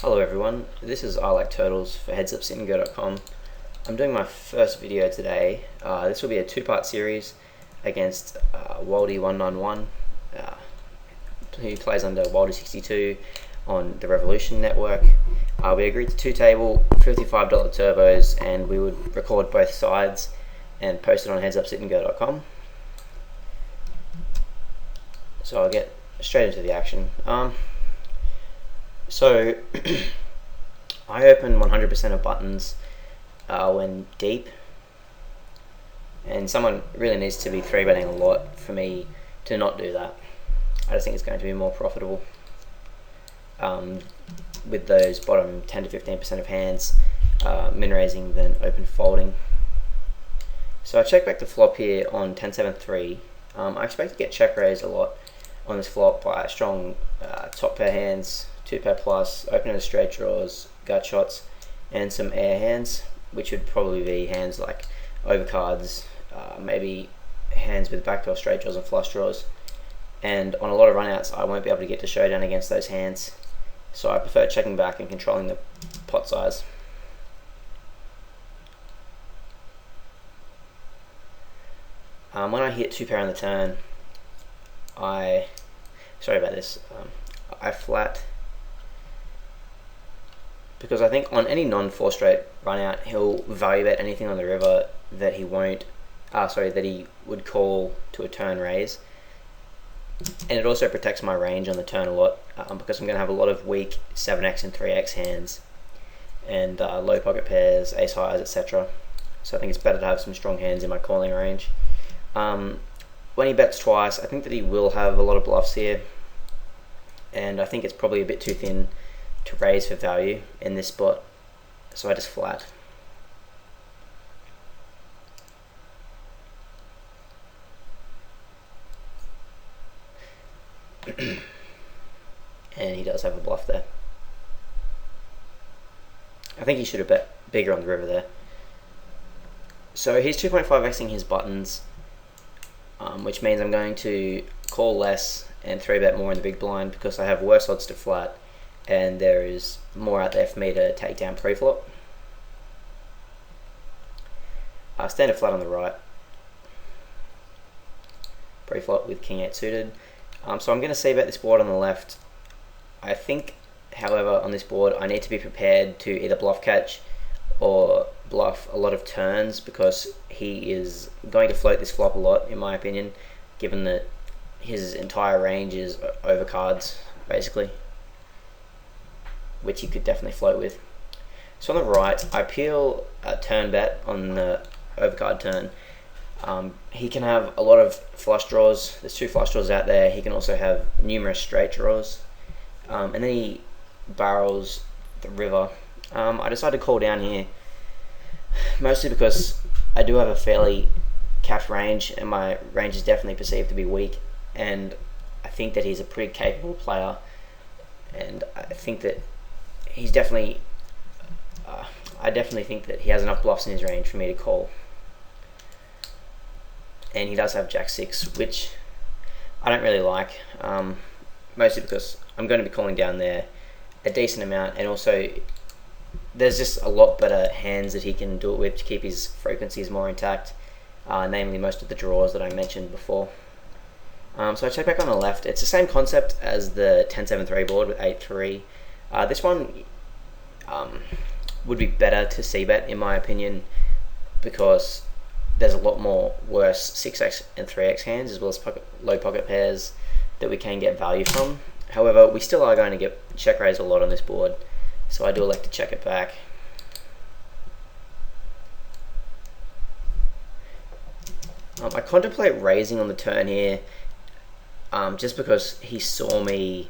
Hello everyone, this is I Like Turtles for headsupsitandgo.com. I'm doing my first video today. This will be a two-part series against Waldie 191, who plays under Waldie 62 on the Revolution Network. We agreed to two-table, $55 turbos, and we would record both sides and post it on headsupsitandgo.com. So I'll get straight into the action. So I open 100% of buttons when deep, and someone really needs to be 3-betting a lot for me to not do that. I just think it's going to be more profitable with those bottom 10 to 15% of hands min raising than open folding. So I check back the flop here on 10-7-3. I expect to get check raised a lot on this flop by strong top pair hands, 2-pair plus, opening the straight draws, gut shots, and some air hands, which would probably be hands like overcards, maybe hands with backdoor straight draws and flush draws. And on a lot of runouts, I won't be able to get to showdown against those hands, so I prefer checking back and controlling the pot size. When I hit 2-pair on the turn, I flat, because I think on any non-4 straight run out, he'll value bet anything on the river that he would call to a turn raise. And it also protects my range on the turn a lot, because I'm going to have a lot of weak 7x and 3x hands and low pocket pairs, ace highs, etc. So I think it's better to have some strong hands in my calling range. When he bets twice, I think that he will have a lot of bluffs here, and I think it's probably a bit too thin to raise for value in this spot, so I just flat. And he does have a bluff there. I think he should have bet bigger on the river there. So he's 2.5xing his buttons, which means I'm going to call less and 3-bet more in the big blind because I have worse odds to flat and there is more out there for me to take down pre-flop. Standard flat on the right, pre-flop with king 8 suited. So I'm going to c-bet this board on the left. I think, however, on this board I need to be prepared to either bluff catch or bluff a lot of turns, because he is going to float this flop a lot, in my opinion, given that his entire range is overcards, basically, which he could definitely float with. So on the right, I peel a turn bet on the overcard turn. He can have a lot of flush draws. There's 2 flush draws out there. He can also have numerous straight draws. And then he barrels the river. I decided to call down here, mostly because I do have a fairly capped range, and my range is definitely perceived to be weak, and I think that he's a pretty capable player, and I think that he's definitely I definitely think that he has enough bluffs in his range for me to call. And he does have Jack 6, which I don't really like, mostly because I'm going to be calling down there a decent amount, and also there's just a lot better hands that he can do it with to keep his frequencies more intact, namely most of the draws that I mentioned before. So I check back on the left. It's the same concept as the 10-7-3 board with 8-3. This one would be better to c-bet, in my opinion, because there's a lot more worse 6x and 3x hands, as well as low pocket pairs that we can get value from. However, we still are going to get check raised a lot on this board, so I do elect to check it back. I contemplate raising on the turn here, just because he saw me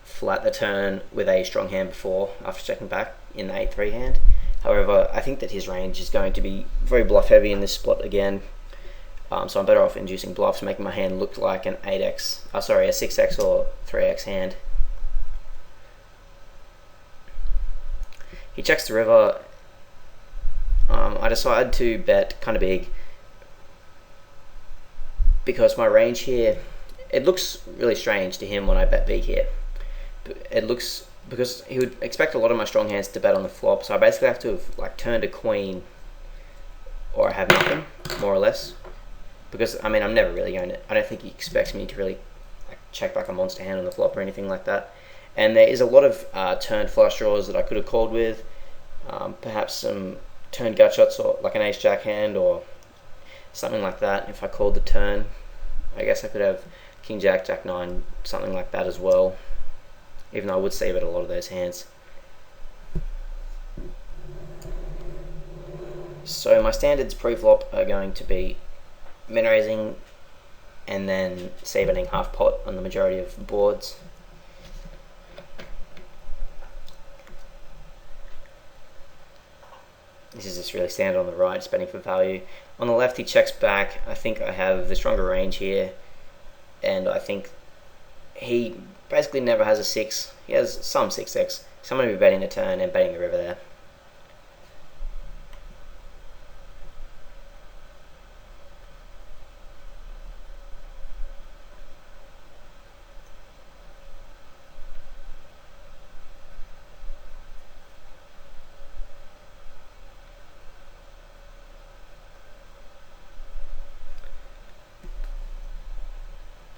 flat the turn with a strong hand before, after checking back in the 8-3 hand. However, I think that his range is going to be very bluff heavy in this spot again, so I'm better off inducing bluffs, making my hand look like an 6x or 3x hand. He checks the river. I decide to bet kind of big because my range here, it looks really strange to him when I bet big here. It looks because he would expect a lot of my strong hands to bet on the flop, so I basically have to have like turned a queen, or I have nothing, more or less. Because I mean, I'm never really going to. I don't think he expects me to really like check back a monster hand on the flop or anything like that. And there is a lot of turned flush draws that I could have called with. Perhaps some turned gut shots, or like an ace jack hand, or something like that. If I called the turn, I guess I could have king jack, jack nine, something like that as well. Even though I would save it a lot of those hands. So my standards pre-flop are going to be min raising and then c-betting half pot on the majority of boards. This is just really standard on the right, just betting for value. On the left, he checks back. I think I have the stronger range here, and I think he basically never has a 6. He has some 6x, so I'm going to be betting the turn and betting the river there.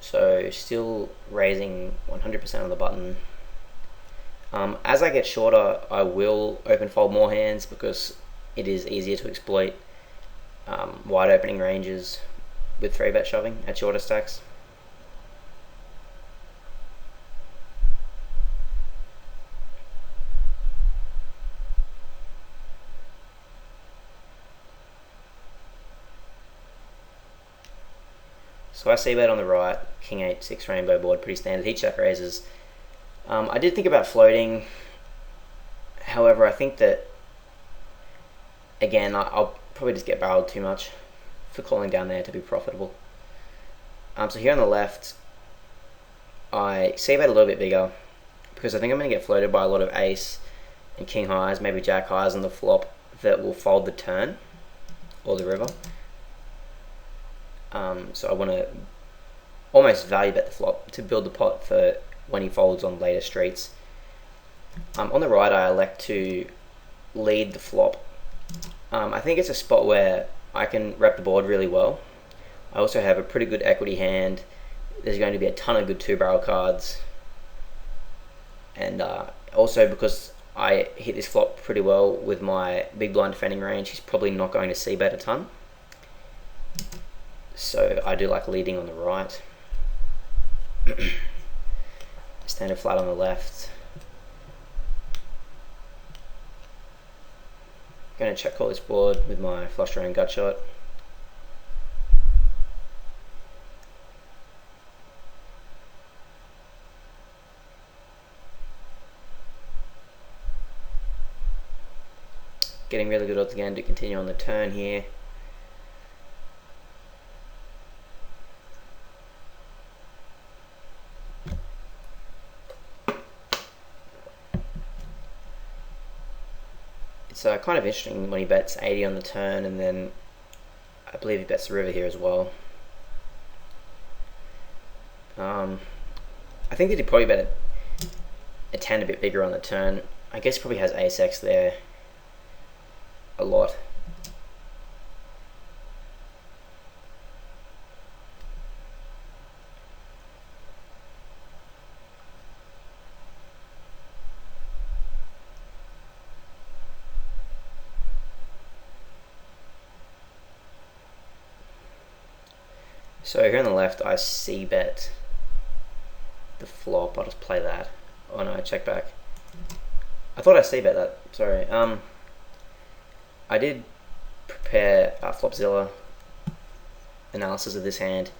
So still raising 100% on the button. As I get shorter, I will open fold more hands because it is easier to exploit wide opening ranges with 3-bet shoving at shorter stacks. So I c-bet on the right, king 8, 6 rainbow board, pretty standard. He check raises. I did think about floating. However, I think that, again, I'll probably just get barreled too much for calling down there to be profitable. So here on the left, I c-bet a little bit bigger because I think I'm going to get floated by a lot of ace and king highs, maybe jack highs on the flop that will fold the turn or the river. So I want to almost value bet the flop to build the pot for when he folds on later streets. On the right, I elect to lead the flop. I think it's a spot where I can rep the board really well. I also have a pretty good equity hand. There's going to be a ton of good 2-barrel cards. And also because I hit this flop pretty well with my big blind defending range, he's probably not going to c-bet a ton. So I do like leading on the right. Standard flat on the left. Going to check call this board with my flush draw and gut shot. Getting really good odds again to continue on the turn here. It's kind of interesting when he bets 80 on the turn, and then I believe he bets the river here as well. I think that he probably bet a 10 a bit bigger on the turn. I guess he probably has ace-x there a lot. So here on the left, I c-bet the flop. I'll just play that. Oh no, I check back. I thought I c-bet that. Sorry. I did prepare Flopzilla analysis of this hand.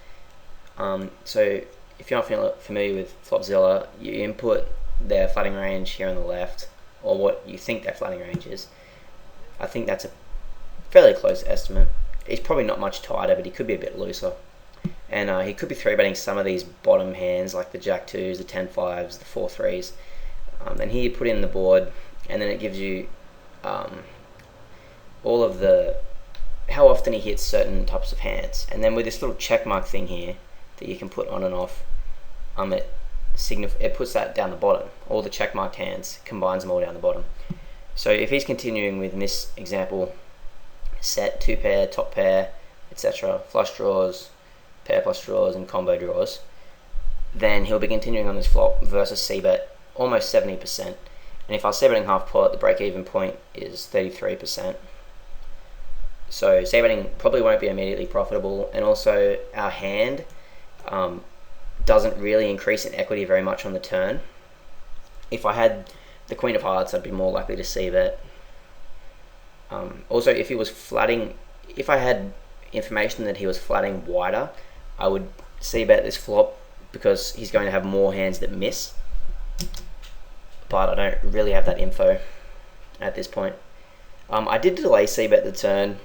So if you're not familiar with Flopzilla, you input their flatting range here on the left, or what you think their flatting range is. I think that's a fairly close estimate. He's probably not much tighter, but he could be a bit looser. And he could be 3-betting some of these bottom hands, like the jack 2s, the 10-5s, the 4-3s. And here you put in the board, and then it gives you all of the, how often he hits certain types of hands. And then with this little check mark thing here that you can put on and off, it it puts that down the bottom. All the check marked hands combines them all down the bottom. So if he's continuing with, in this example, set, 2 pair, top pair, etc., flush draws, pair plus draws, and combo draws, then he'll be continuing on this flop versus c-bet almost 70%. And if I was c-betting half pot, the break-even point is 33%. So c-betting probably won't be immediately profitable, and also our hand doesn't really increase in equity very much on the turn. If I had the Queen of Hearts, I'd be more likely to c-bet. Also, if he was flatting, if I had information that he was flatting wider, I would c-bet this flop because he's going to have more hands that miss. But I don't really have that info at this point. I did delay c-bet the turn.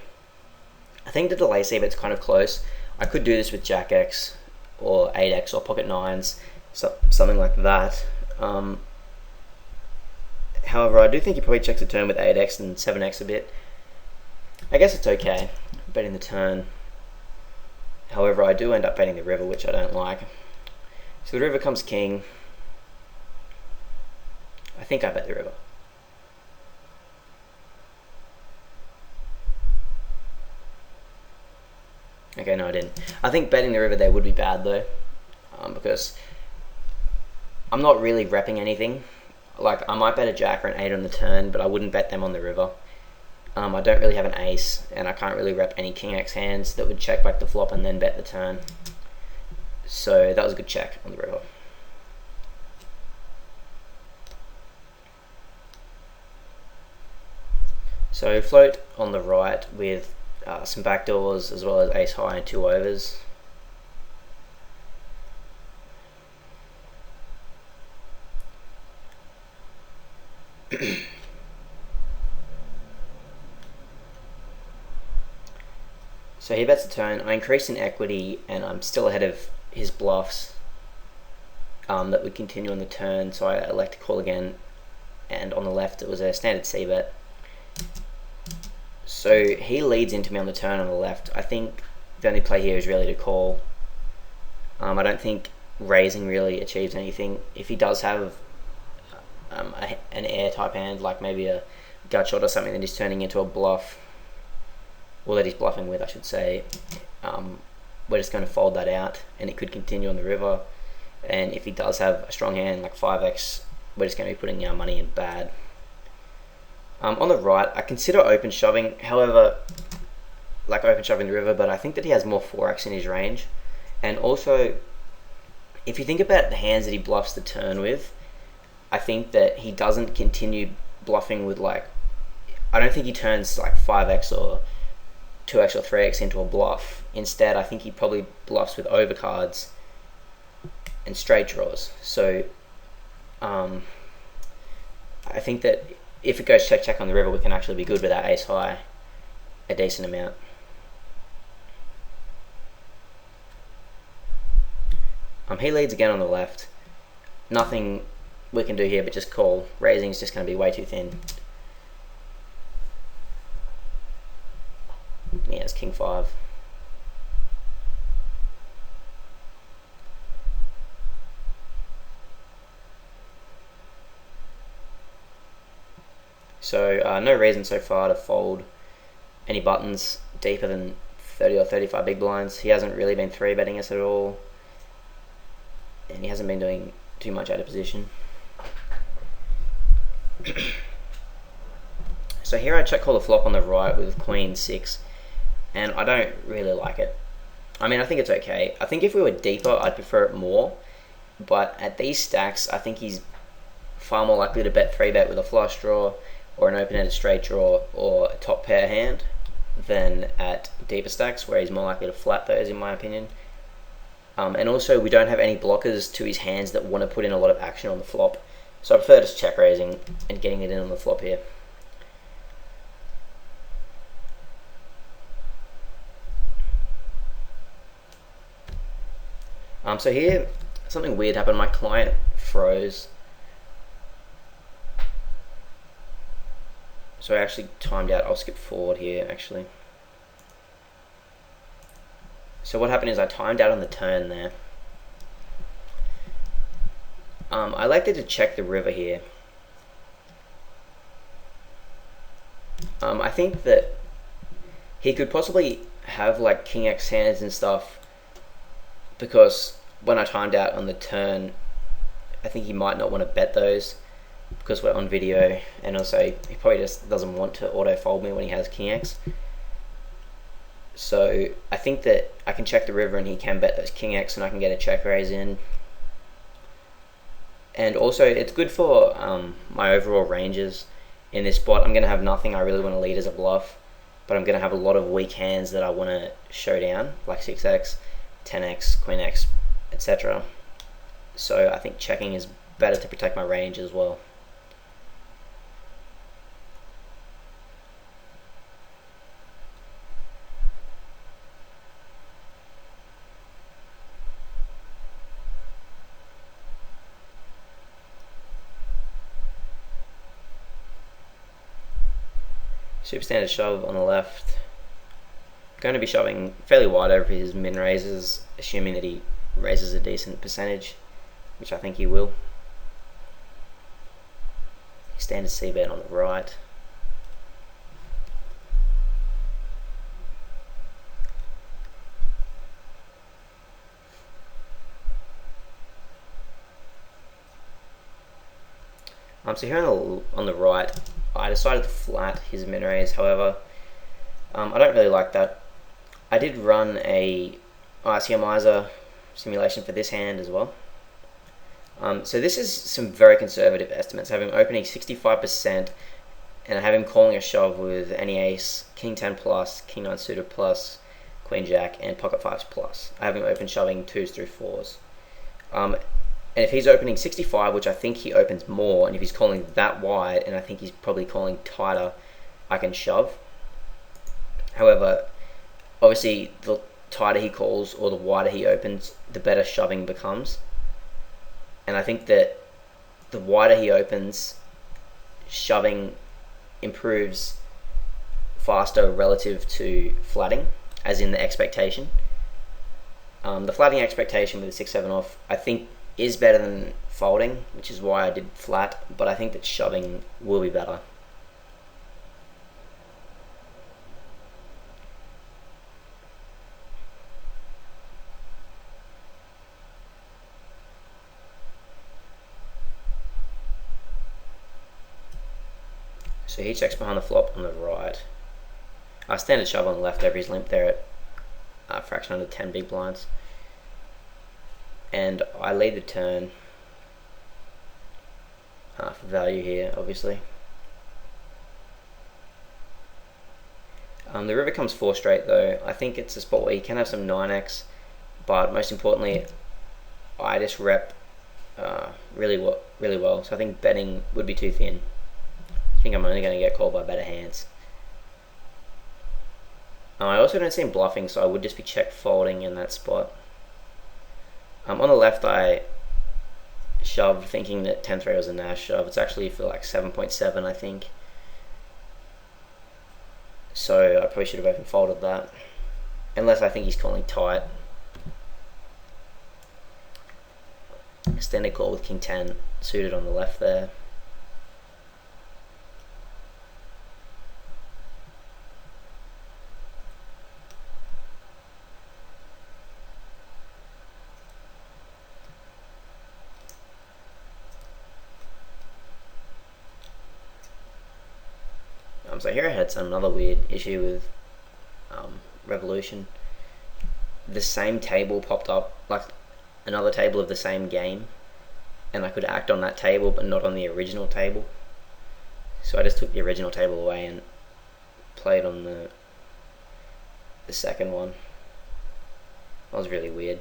I think the delay c-bet's kind of close. I could do this with Jack X or 8X or pocket 9s, something like that. However, I do think he probably checks the turn with 8X and 7X a bit. I guess it's okay, betting the turn. However, I do end up betting the river, which I don't like. So the river comes king. I think I bet the river. Okay, no I didn't. I think betting the river there would be bad though, because I'm not really repping anything. Like, I might bet a jack or an 8 on the turn, but I wouldn't bet them on the river. I don't really have an ace, and I can't really rep any king X hands that would check back the flop and then bet the turn. So that was a good check on the river. So float on the right with some backdoors as well as ace high and 2 overs. So he bets the turn. I increase in equity and I'm still ahead of his bluffs that would continue on the turn, so I elect to call again, and on the left it was a standard c-bet. So he leads into me on the turn on the left. I think the only play here is really to call. I don't think raising really achieves anything. If he does have an air type hand, like maybe a gut shot or something that he's turning into a bluff, or that he's bluffing with I should say, we're just going to fold that out and it could continue on the river. And if he does have a strong hand like 5x, we're just going to be putting our money in bad. On the right, I consider open shoving, however, like open shoving the river, but I think that he has more 4x in his range. And also, if you think about the hands that he bluffs the turn with, I think that he doesn't continue bluffing with, like, I don't think he turns like 5x or 2x or 3x into a bluff. Instead, I think he probably bluffs with overcards and straight draws. So I think that if it goes check check on the river, we can actually be good with our ace high a decent amount. He leads again on the left. Nothing we can do here but just call. Raising is just going to be way too thin. Yeah, it's king 5. So no reason so far to fold any buttons deeper than 30 or 35 big blinds. He hasn't really been 3-betting us at all, and he hasn't been doing too much out of position. So here I check call the flop on the right with queen 6, and I don't really like it. I mean, I think it's okay. I think if we were deeper, I'd prefer it more, but at these stacks, I think he's far more likely to bet 3-bet with a flush draw or an open-ended straight draw or a top pair hand than at deeper stacks, where he's more likely to flat those, in my opinion. And also, we don't have any blockers to his hands that want to put in a lot of action on the flop, so I prefer just check raising and getting it in on the flop here. So here, something weird happened. My client froze. So I actually timed out. I'll skip forward here, actually. So what happened is I timed out on the turn there. I like to check the river here. I think that he could possibly have like King X hands and stuff, because when I timed out on the turn, I think he might not want to bet those because we're on video, and also he probably just doesn't want to auto fold me when he has King X. So I think that I can check the river and he can bet those King X and I can get a check raise in. And also it's good for my overall ranges in this spot. I'm going to have nothing I really want to lead as a bluff, but I'm going to have a lot of weak hands that I want to show down, like 6x, 10x, Queen X, etc. So I think checking is better to protect my range as well. Super standard shove on the left. Going to be shoving fairly wide over his min raises, assuming that he raises a decent percentage, which I think he will. Standard c-bet on the right. So here on the right, I decided to flat his min raise. However, I don't really like that. I did run a IGetMonies simulation for this hand as well. So this is some very conservative estimates. I have him opening 65%, and I have him calling a shove with any ace, King 10 plus, King 9 suited plus, Queen Jack, and Pocket 5s plus. I have him open shoving 2s through 4s. And if he's opening 65, which I think he opens more, and if he's calling that wide, and I think he's probably calling tighter, I can shove. However, obviously the tighter he calls or the wider he opens, the better shoving becomes. And I think that the wider he opens, shoving improves faster relative to flatting, as in the expectation. The flatting expectation with a 6-7 off, I think, is better than folding, which is why I did flat, but I think that shoving will be better. So he checks behind the flop on the right. Standard shove on the left over his limp there at a fraction under 10 big blinds. And I lead the turn for value here, obviously. The river comes 4 straight though. I think it's a spot where you can have some 9x, but most importantly, I just rep really well. So I think betting would be too thin. I think I'm only going to get called by better hands. I also don't see him bluffing, so I would just be check folding in that spot. On the left, I shoved thinking that 10-3 was a Nash shove. It's actually for like 7.7, I think. So I probably should have open folded that. Unless I think he's calling tight. Standard call with King 10 suited on the left there. So here I had another weird issue with Revolution. The same table popped up, like another table of the same game, and I could act on that table but not on the original table. So I just took the original table away and played on the second one. That was really weird.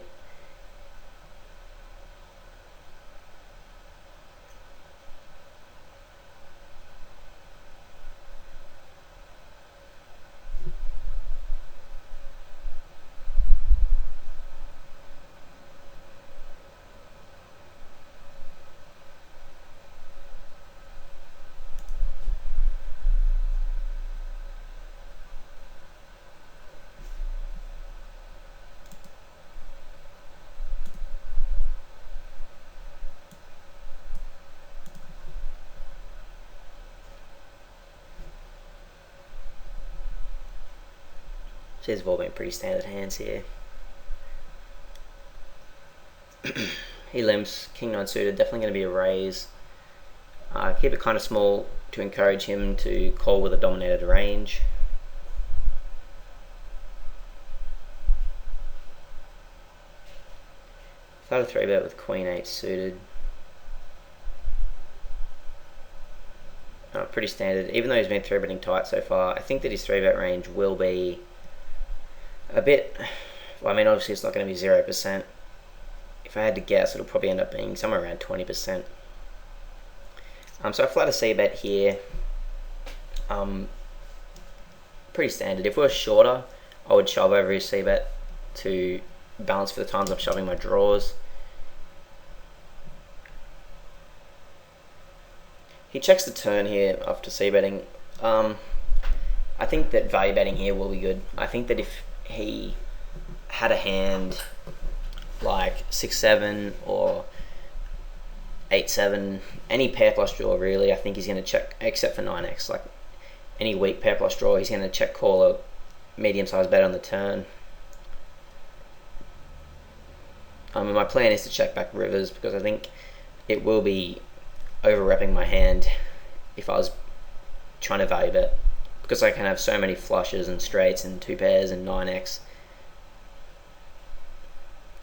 These have all been pretty standard hands here. He limps. King 9 suited, definitely going to be a raise. Keep it kind of small to encourage him to call with a dominated range. Start a 3-bet with Queen 8 suited. Pretty standard, even though he's been 3-betting tight so far. I think that his 3-bet range will be a bit, well, I mean, obviously it's not going to be 0%. If I had to guess, it'll probably end up being somewhere around 20%. So I flat a C-bet here. Pretty standard. If we were shorter, I would shove over his C-bet to balance for the times I'm shoving my draws. He checks the turn here after C-betting. I think that value betting here will be good. I think that if he had a hand like 6-7 or 8-7, any pair plus draw really, I think he's going to check, except for 9x. Like any weak pair plus draw, he's going to check call a medium-sized bet on the turn. And my plan is to check back rivers because I think it will be over-repping my hand if I was trying to value bet, because I can have so many flushes and straights and 2 pairs and 9x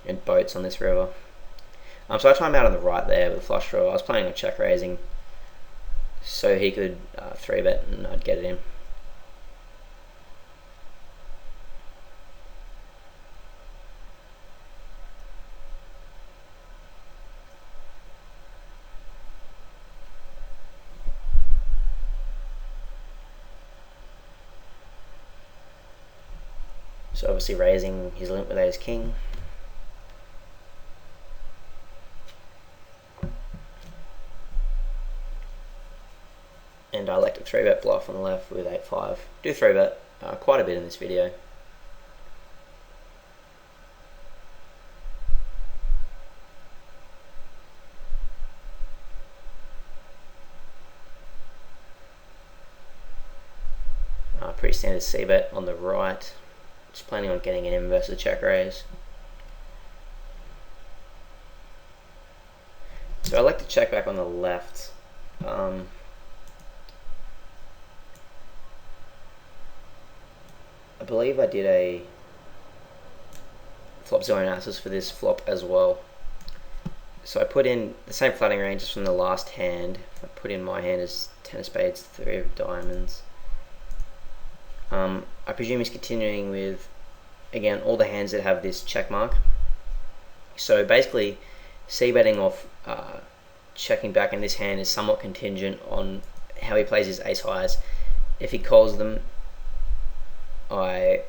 and boats on this river. So I time out on the right there with a flush draw. I was planning on check raising so he could 3-bet and I'd get it in. So obviously raising his limp with ace king. And I like to 3-bet bluff on the left with 8-5. Do 3-bet quite a bit in this video. Pretty standard C-bet on the right. Just planning on getting an in versus check raise. So I like to check back on the left. I believe I did a flop zone analysis for this flop as well. So I put in the same flatting ranges from the last hand. I put in my hand as 10 of spades, 3 of diamonds. I presume he's continuing with, again, all the hands that have this check mark. So basically, c-betting off checking back in this hand is somewhat contingent on how he plays his ace highs. If he calls them, I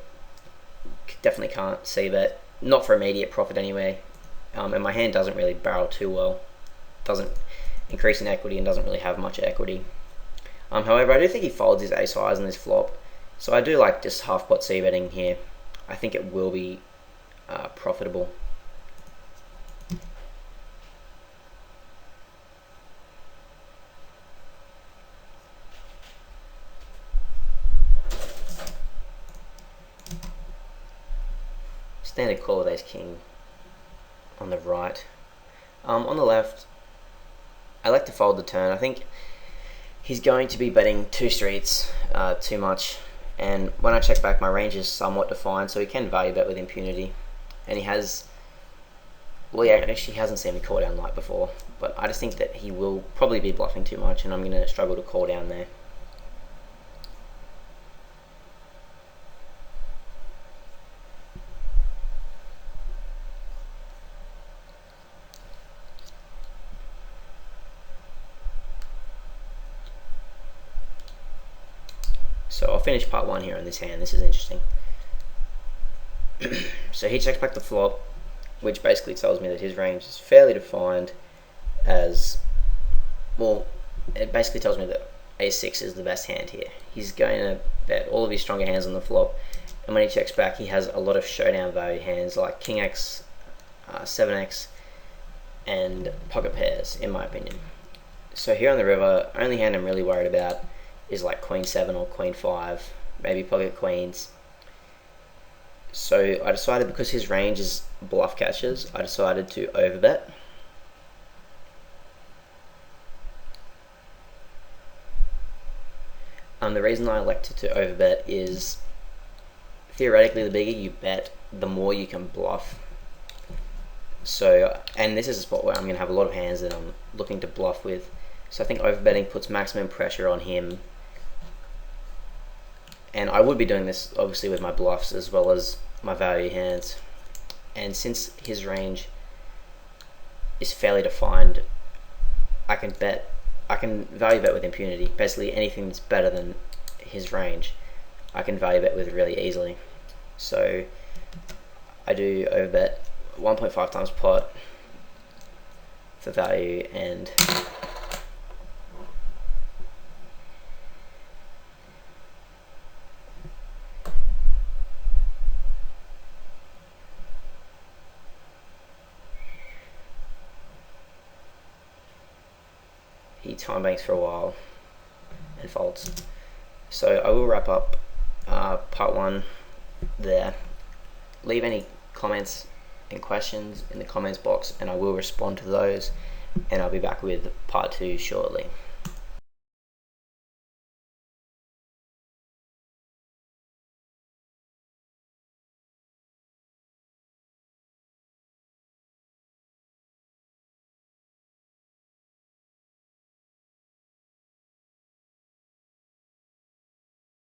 definitely can't c-bet, not for immediate profit anyway. And my hand doesn't really barrel too well, doesn't increase in equity and doesn't really have much equity. However, I do think he folds his ace highs in this flop, so I do like just half pot c-betting here. I think it will be profitable. Standard call with ace king on the right. On the left, I like to fold the turn. I think he's going to be betting 2 streets too much, and when I check back, my range is somewhat defined, so he can value bet with impunity. And he has, well, yeah, actually he hasn't seen me call down light before, but I just think that he will probably be bluffing too much, and I'm going to struggle to call down there. So I'll finish part 1 here on this hand. This is interesting. So he checks back the flop, which basically tells me that his range is fairly defined as, well, it basically tells me that a6 is the best hand here. He's going to bet all of his stronger hands on the flop, and when he checks back, he has a lot of showdown value hands like king x, 7x, and pocket pairs, in my opinion. So here on the river, only hand I'm really worried about is like queen 7 or queen 5, maybe pocket queens. So I decided, because his range is bluff catches, I decided to overbet. The reason I elected to overbet is, theoretically, the bigger you bet, the more you can bluff. So, and this is a spot where I'm going to have a lot of hands that I'm looking to bluff with. So I think overbetting puts maximum pressure on him. And I would be doing this obviously with my bluffs as well as my value hands. And since his range is fairly defined, I can value bet with impunity. Basically anything that's better than his range, I can value bet with really easily. So I do overbet 1.5 times pot for value, and he time banks for a while and folds. So I will wrap up part 1 there. Leave any comments and questions in the comments box, and I will respond to those, and I'll be back with part 2 shortly.